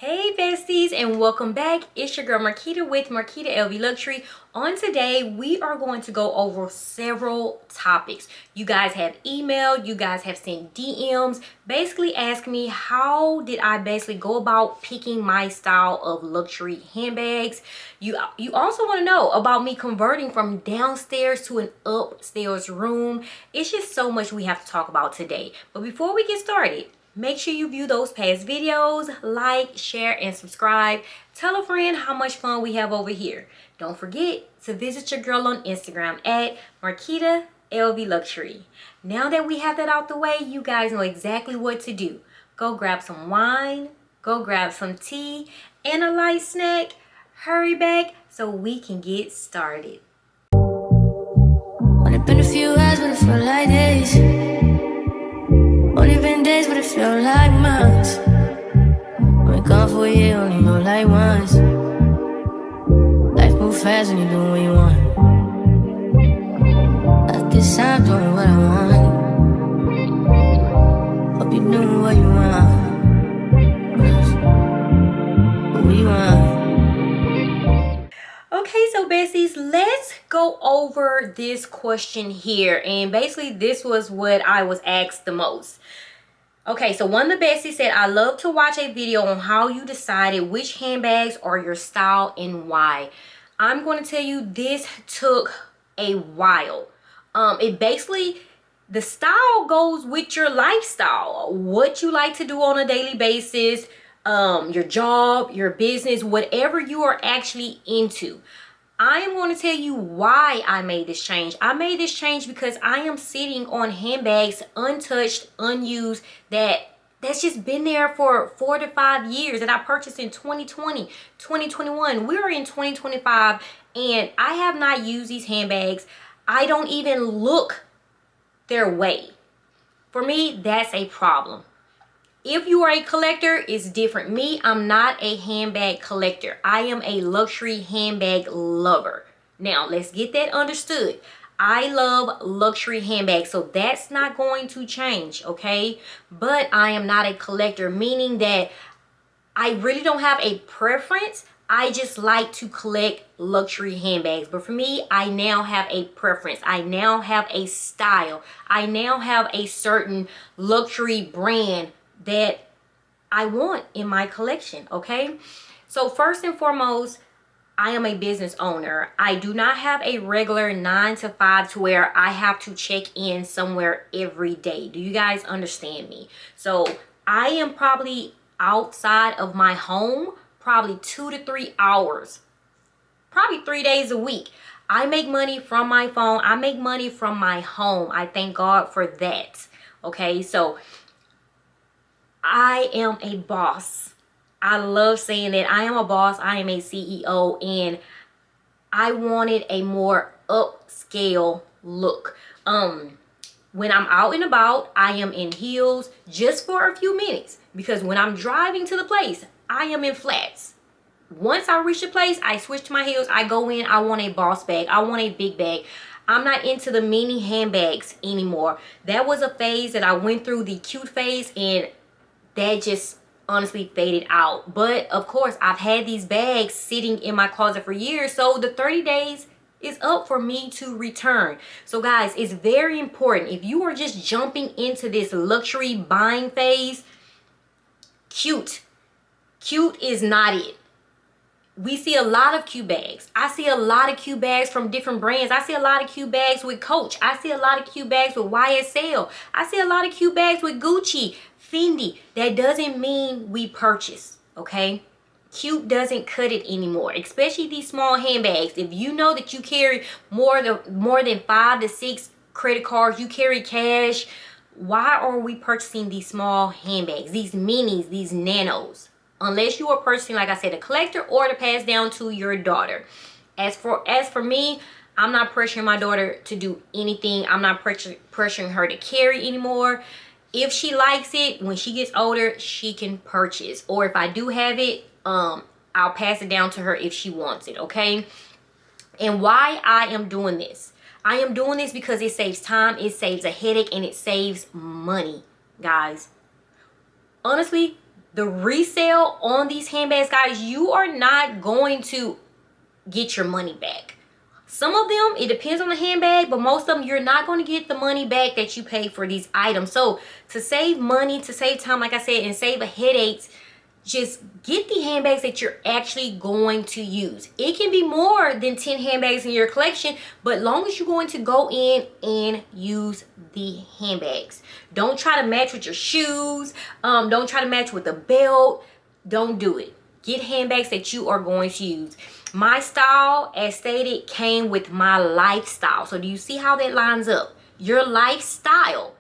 Hey besties, and welcome back. It's your girl Marquita with MarquitaLVLuxury. On today, we are going to go over several topics. You guys have emailed, you guys have sent DMs, basically asking me how did I basically go about picking my style of luxury handbags. You also want to know about me converting from downstairs to an upstairs room. It's just so much we have to talk about today. But before we get started, make sure you view those past videos, like, share, and subscribe. Tell a friend how much fun we have over here. Don't forget to visit your girl on Instagram at MarquitaLVLuxury. Now that we have that out the way, you guys know exactly what to do. Go grab some wine, go grab some tea, and a light snack. Hurry back so we can get started. Only been a few hours, but it felt like days. Only been days, but it felt like months. Been gone for a year, only know like once. Life moves fast when you do what you want. I guess I'm doing what I want. Hope you're doing what you want. What you want. Okay, so besties, let's go over this question here. And basically, this was what I was asked the most. Okay, so one of the besties said, I love to watch a video on how you decided which handbags are your style and why. I'm going to tell you, this took a while. The style goes with your lifestyle, what you like to do on a daily basis, your job, your business, whatever you are actually into. I am going to tell you why I made this change. I made this change because I am sitting on handbags, untouched, unused, that's just been there for 4 to 5 years that I purchased in 2020, 2021. We're in 2025 and I have not used these handbags. I don't even look their way. For me, that's a problem. If you are a collector, it's different. Me, I'm not a handbag collector. I am a luxury handbag lover. Now, let's get that understood. I love luxury handbags, so that's not going to change, okay? But I am not a collector, meaning that I really don't have a preference. I just like to collect luxury handbags. But for me, I now have a preference. I now have a style. I now have a certain luxury brand that I want in my collection, okay? So first and foremost, I am a business owner. I do not have a regular 9 to 5 to where I have to check in somewhere every day. Do you guys understand me? So I am probably outside of my home probably 2 to 3 hours, probably 3 days a week. I make money from my phone. I make money from my home. I thank God for that, okay? So I am a boss. I love saying that. I am a boss. I am a CEO, and I wanted a more upscale look. When I'm out and about, I am in heels just for a few minutes, because when I'm driving to the place, I am in flats. Once I reach the place, I switch to my heels. I go in. I want a boss bag. I want a big bag. I'm not into the mini handbags anymore. That was a phase that I went through, the cute phase, and that just honestly faded out. But of course, I've had these bags sitting in my closet for years, so the 30 days is up for me to return. So guys, it's very important. If you are just jumping into this luxury buying phase, cute is not it. We see a lot of cute bags. I see a lot of cute bags from different brands. I see a lot of cute bags with Coach. I see a lot of cute bags with YSL. I see a lot of cute bags with Gucci, Fendi. That doesn't mean we purchase, okay? Cute doesn't cut it anymore, especially these small handbags. If you know that you carry more than 5 to 6 credit cards, you carry cash, why are we purchasing these small handbags, these minis, these nanos? Unless you are purchasing, like I said, a collector or to pass down to your daughter. As for me, I'm not pressuring my daughter to do anything. I'm not pressuring her to carry anymore. If she likes it, when she gets older, she can purchase. Or if I do have it, I'll pass it down to her if she wants it, okay? And why I am doing this? I am doing this because it saves time, it saves a headache, and it saves money, guys. Honestly, The resale on these handbags, guys, you are not going to get your money back. Some of them, it depends on the handbag, but most of them, you're not going to get the money back that you paid for these items. So to save money, to save time, like I said, and save headaches, just get the handbags that you're actually going to use. It can be more than 10 handbags in your collection, but long as you're going to go in and use the handbags. Don't try to match with your shoes. Don't try to match with the belt. Don't do it. Get handbags that you are going to use. My style, as stated, came with my lifestyle. So do you see how that lines up? Your lifestyle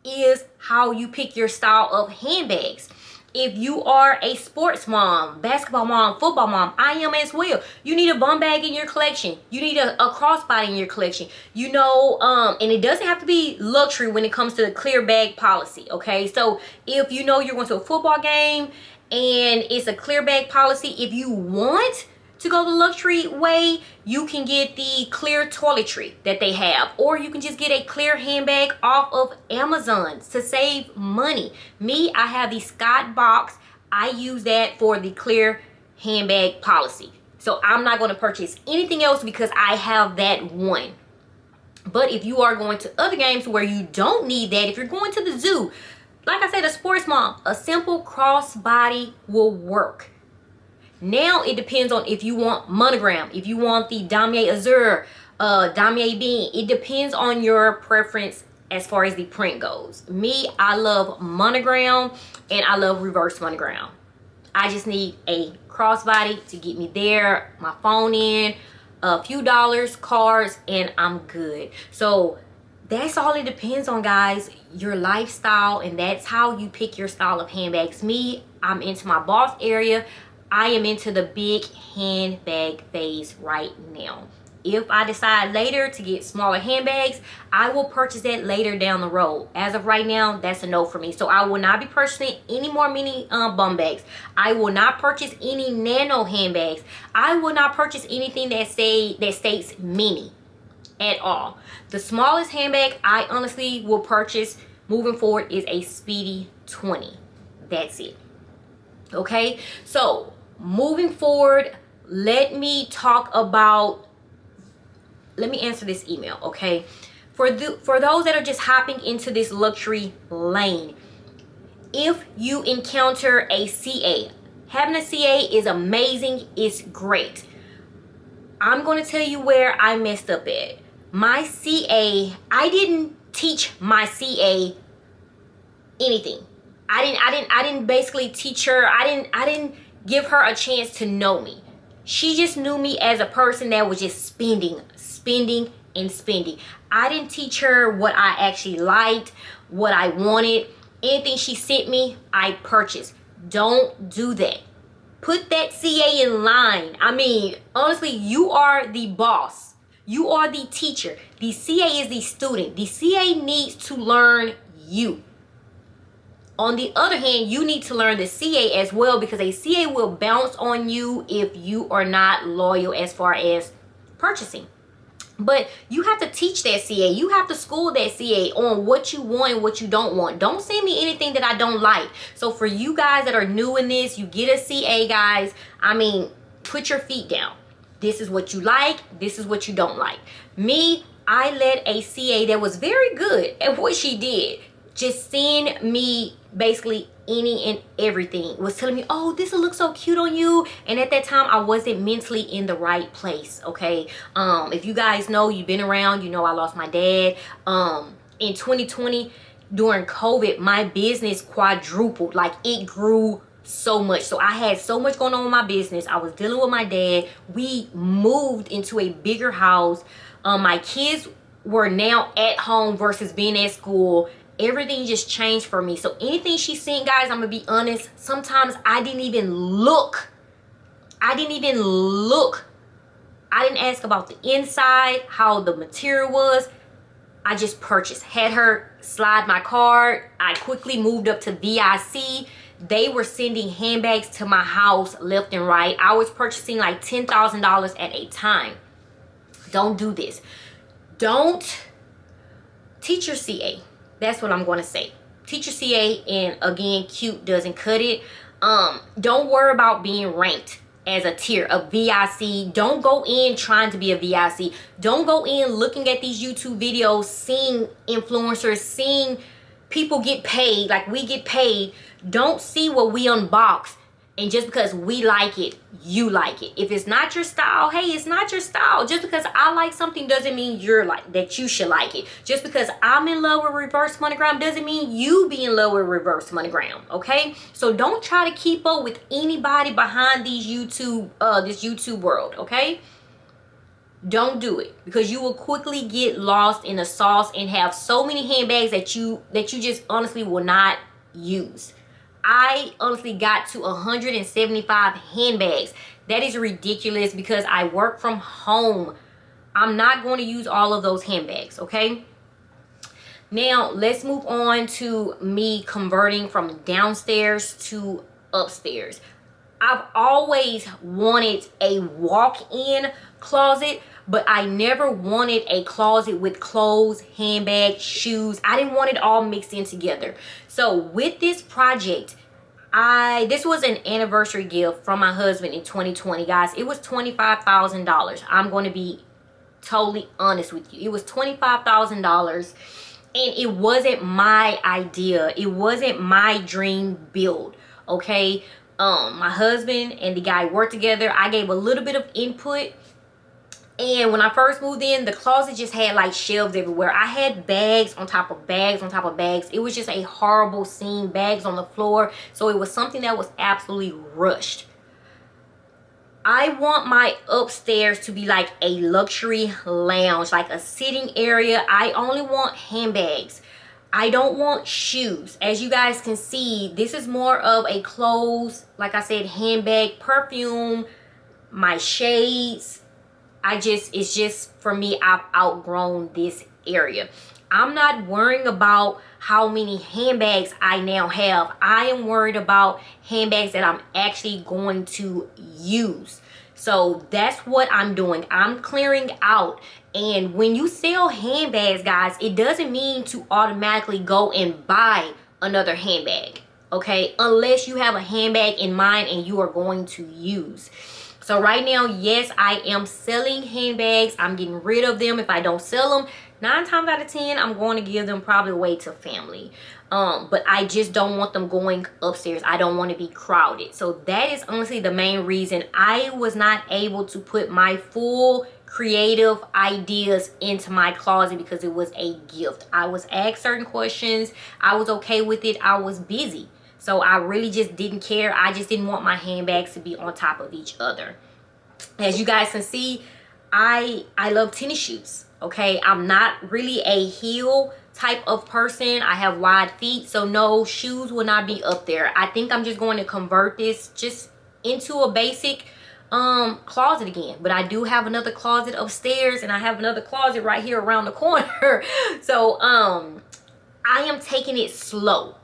is how you pick your style of handbags. If you are a sports mom, basketball mom, football mom, I am as well. You need a bum bag in your collection. You need a crossbody in your collection. You know, and it doesn't have to be luxury when it comes to the clear bag policy, okay? So if you know you're going to a football game and it's a clear bag policy, if you want to go the luxury way, you can get the clear toiletry that they have, or you can just get a clear handbag off of Amazon to save money. Me, I have the Scott box. I use that for the clear handbag policy. So I'm not going to purchase anything else because I have that one. But if you are going to other games where you don't need that, if you're going to the zoo, like I said, a sports mom, a simple crossbody will work. Now it depends on if you want monogram, if you want the damier azur, damier bean. It depends on your preference as far as the print goes. Me, I love monogram and I love reverse monogram. I just need a crossbody to get me there, my phone in, a few dollars, cards, and I'm good. So that's all it depends on, guys. Your lifestyle, and that's how you pick your style of handbags. Me, I'm into my boss area. I am into the big handbag phase right now. If I decide later to get smaller handbags, I will purchase that later down the road. As of right now, that's a no for me. So I will not be purchasing any more mini bum bags. I will not purchase any nano handbags. I will not purchase anything that states mini at all. The smallest handbag I honestly will purchase moving forward is a Speedy 20. That's it. Okay, so moving forward, let me answer this email, okay? For those that are just hopping into this luxury lane, if you encounter a CA, having a CA is amazing, it's great. I'm going to tell you where I messed up at. My CA, I didn't teach my CA anything. I didn't basically teach her. I didn't give her a chance to know me. She just knew me as a person that was just spending and spending. I didn't teach her what I actually liked, what I wanted. Anything she sent me, I purchased. Don't do that. Put that CA in line. I mean, honestly, you are the boss. You are the teacher. The CA is the student. The CA needs to learn you. On the other hand, you need to learn the CA as well, because a CA will bounce on you if you are not loyal as far as purchasing. But you have to teach that CA. You have to school that CA on what you want and what you don't want. Don't send me anything that I don't like. So for you guys that are new in this, you get a CA, guys. I mean, put your feet down. This is what you like. This is what you don't like. Me, I let a CA that was very good at what she did just send me basically any and everything. Was telling me, oh, this will look so cute on you. And at that time, I wasn't mentally in the right place, okay? If you guys know, you've been around, you know I lost my dad. In 2020, during COVID, my business quadrupled. Like, it grew so much. So I had so much going on with my business. I was dealing with my dad. We moved into a bigger house. My kids were now at home versus being at school. Everything just changed for me. So anything she sent, guys, I'm gonna be honest, sometimes I didn't even look. I didn't ask about the inside, how the material was. I just purchased. Had her slide my card. I quickly moved up to VIC. They were sending handbags to my house left and right. I was purchasing like $10,000 at a time. Don't do this. Don't teach your CA. That's what I'm going to say. Teach your CA, and again, cute doesn't cut it. Don't worry about being ranked as a tier, a VIC. Don't go in trying to be a VIC. Don't go in looking at these YouTube videos, seeing influencers, seeing people get paid like we get paid. Don't see what we unbox, and just because we like it, you like it. If it's not your style, hey, it's not your style. Just because I like something doesn't mean you're like that you should like it. Just because I'm in love with reverse monogram doesn't mean you be in love with reverse monogram. Okay, so don't try to keep up with anybody behind these this YouTube world. Okay, don't do it, because you will quickly get lost in the sauce and have so many handbags that you just honestly will not use. I honestly got to 175 handbags. That is ridiculous because I work from home. I'm not going to use all of those handbags, okay? Now, let's move on to me converting from downstairs to upstairs. I've always wanted a walk-in closet, but I never wanted a closet with clothes, handbags, shoes. I didn't want it all mixed in together. So with this project, this was an anniversary gift from my husband in 2020, guys. It was $25,000. I'm going to be totally honest with you. It was $25,000, and it wasn't my idea. It wasn't my dream build, okay? My husband and the guy worked together. I gave a little bit of input. And when I first moved in, the closet just had like shelves everywhere. I had bags on top of bags on top of bags. It was just a horrible scene, bags on the floor. So it was something that was absolutely rushed. I want my upstairs to be like a luxury lounge, like a sitting area. I only want handbags. I don't want shoes. As you guys can see, this is more of a clothes, like I said, handbag, perfume, my shades. It's just, for me, I've outgrown this area. I'm not worrying about how many handbags I now have. I am worried about handbags that I'm actually going to use. So that's what I'm doing. I'm clearing out. And when you sell handbags, guys, it doesn't mean to automatically go and buy another handbag, okay? Unless you have a handbag in mind and you are going to use. So right now, yes, I am selling handbags. I'm getting rid of them. If I don't sell them, 9 times out of 10, I'm going to give them probably away to family. But I just don't want them going upstairs. I don't want to be crowded. So that is honestly the main reason I was not able to put my full creative ideas into my closet, because it was a gift. I was asked certain questions. I was okay with it. I was busy. So I really just didn't care. I just didn't want my handbags to be on top of each other. As you guys can see, I love tennis shoes, okay? I'm not really a heel type of person. I have wide feet, so no, shoes will not be up there. I think I'm just going to convert this just into a basic closet again. But I do have another closet upstairs, and I have another closet right here around the corner. So I am taking it slow.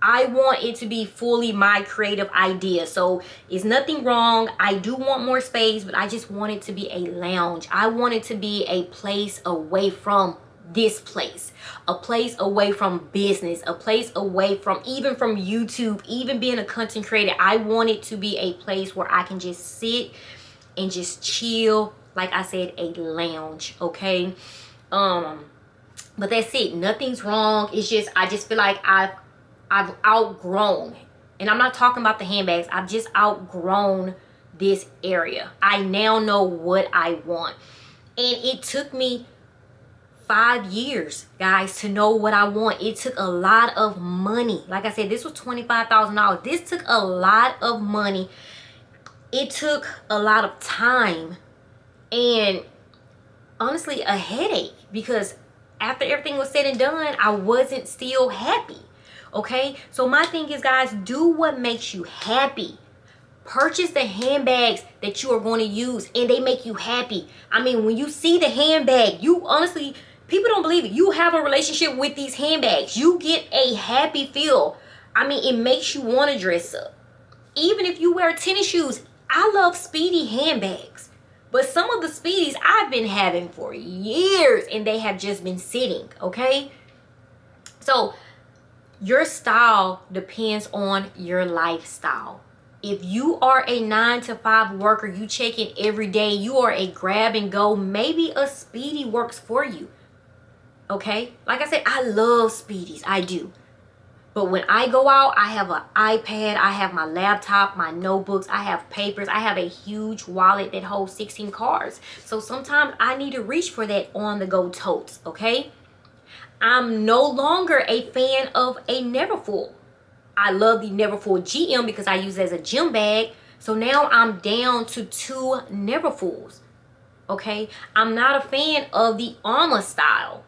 I want it to be fully my creative idea. So it's nothing wrong. I do want more space, but I just want it to be a lounge. I want it to be a place away from this place, a place away from business, a place away from even from YouTube, even being a content creator. I want it to be a place where I can just sit and just chill. Like I said, a lounge, okay? But that's it. Nothing's wrong. It's just, I just feel like I've outgrown, and I'm not talking about the handbags. I've just outgrown this area. I now know what I want, and it took me 5 years, guys, to know what I want. It took a lot of money. Like I said, this was $25,000. This took a lot of money. It took a lot of time, and honestly, a headache, because after everything was said and done, I wasn't still happy. Okay, so my thing is, guys, do what makes you happy. Purchase the handbags that you are going to use and they make you happy. I mean, when you see the handbag, you honestly, people don't believe it. You have a relationship with these handbags. You get a happy feel. I mean, it makes you want to dress up. Even if you wear tennis shoes, I love Speedy handbags. But some of the Speedies I've been having for years and they have just been sitting, okay? So Your style depends on your lifestyle. If you are a 9-to-5 worker, you check in every day, you are a grab and go, maybe a Speedy works for you. Okay? Like I said, I love Speedies. I do. But when I go out, I have an iPad, I have my laptop, my notebooks, I have papers, I have a huge wallet that holds 16 cards. So sometimes I need to reach for that on-the-go totes, okay? I'm no longer a fan of a Neverfull. I love the Neverfull GM because I use it as a gym bag. So now I'm down to 2 Neverfulls, okay? I'm not a fan of the Armor style.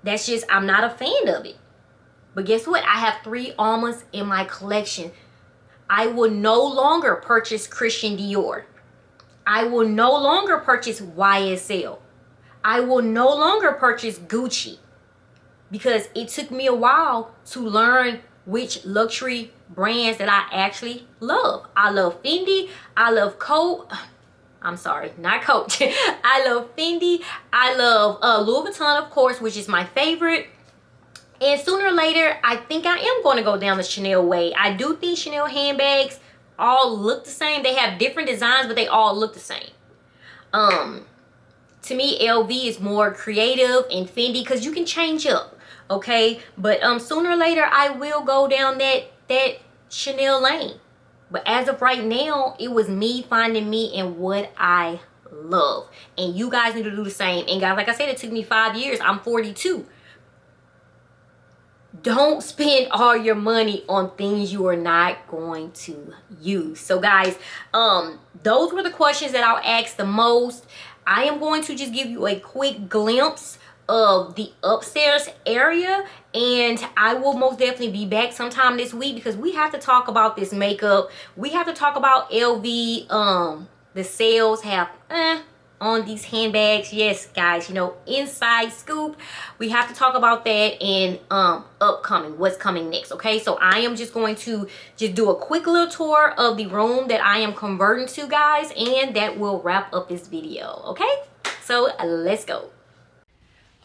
That's just, I'm not a fan of it. But guess what? I have 3 Armors in my collection. I will no longer purchase Christian Dior. I will no longer purchase YSL. I will no longer purchase Gucci. Because it took me a while to learn which luxury brands that I actually love. I love Fendi. I love Coach. I'm sorry, not Coach. I love Fendi. I love Louis Vuitton, of course, which is my favorite. And sooner or later, I think I am going to go down the Chanel way. I do think Chanel handbags all look the same. They have different designs, but they all look the same. To me, LV is more creative, and Fendi, because you can change up, okay? But sooner or later, I will go down that Chanel lane. But as of right now, it was me finding me and what I love. And you guys need to do the same. And guys, like I said, it took me 5 years. I'm 42. Don't spend all your money on things you are not going to use. So guys, those were the questions that I'll ask the most. I am going to just give you a quick glimpse of the upstairs area, and I will most definitely be back sometime this week because we have to talk about this makeup. We have to talk about LV. The sales have on these handbags. Yes guys, you know, inside scoop. We have to talk about that in upcoming, what's coming next. Okay, so I am just going to just do a quick little tour of the room that I am converting to, guys, and that will wrap up this video. Okay, so let's go.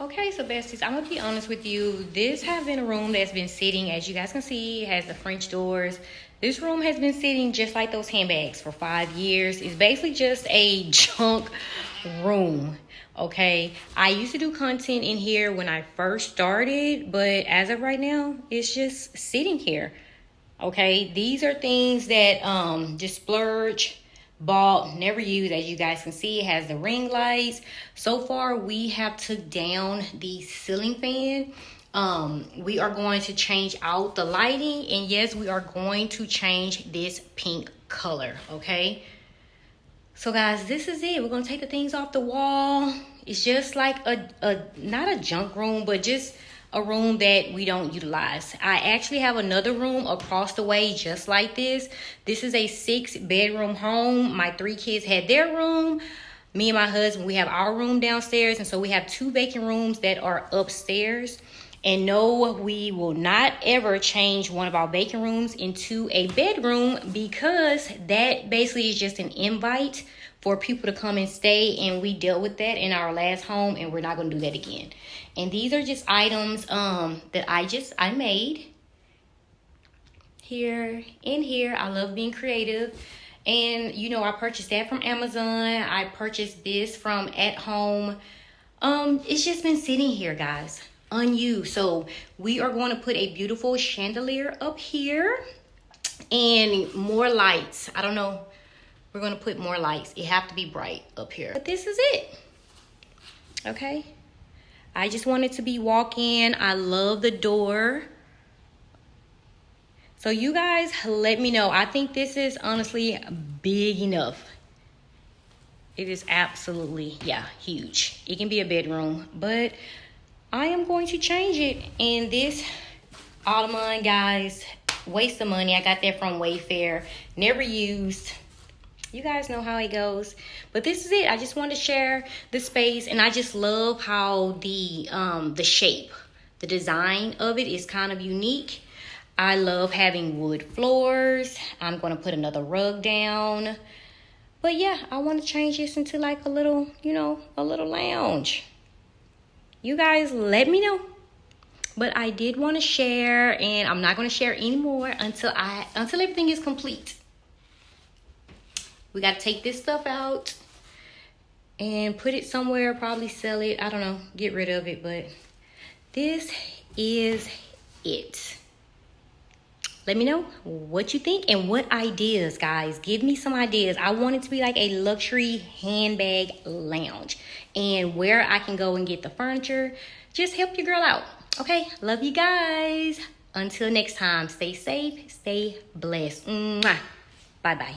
Okay, so besties, I'm gonna be honest with you. This has been a room that's been sitting, as you guys can see, it has the French doors. This room has been sitting just like those handbags for 5 years. It's basically just a junk room, okay? I used to do content in here when I first started, but as of right now, it's just sitting here, okay? These are things that just splurge, bought, never used. As you guys can see, it has the ring lights. So far, we have took down the ceiling fan. We are going to change out the lighting, and yes, we are going to change this pink color, okay? So guys, this is it. We're gonna take the things off the wall. It's just like a not a junk room, but just a room that we don't utilize. I actually have another room across the way just like this. This is a 6-bedroom home. My 3 kids had their room. Me and my husband, we have our room downstairs, and so we have 2 vacant rooms that are upstairs. And no, we will not ever change one of our vacant rooms into a bedroom, because that basically is just an invite for people to come and stay, and we dealt with that in our last home, and we're not going to do that again. And these are just items that I made here in here. I love being creative. And you know, I purchased that from Amazon. I purchased this from At Home. It's just been sitting here, guys, unused. So we are going to put a beautiful chandelier up here and more lights. I don't know, we're going to put more lights. It have to be bright up here, but this is it. Okay, I just wanted to be walk-in. I love the door. So you guys let me know. I think this is honestly big enough. It is absolutely, yeah, huge. It can be a bedroom, but I am going to change it. And this ottoman, guys, waste of money. I got that from Wayfair. Never used. You guys know how it goes. But this is it. I just wanted to share the space, and I just love how the shape, the design of it is kind of unique. I love having wood floors. I'm going to put another rug down. But yeah, I want to change this into like a little, you know, a little lounge. You guys let me know. But I did want to share, and I'm not going to share anymore until everything is complete. We got to take this stuff out and put it somewhere, probably sell it. I don't know, get rid of it, but this is it. Let me know what you think and what ideas, guys. Give me some ideas. I want it to be like a luxury handbag lounge, and where I can go and get the furniture. Just help your girl out. Okay, love you guys. Until next time, stay safe, stay blessed. Mwah. Bye-bye.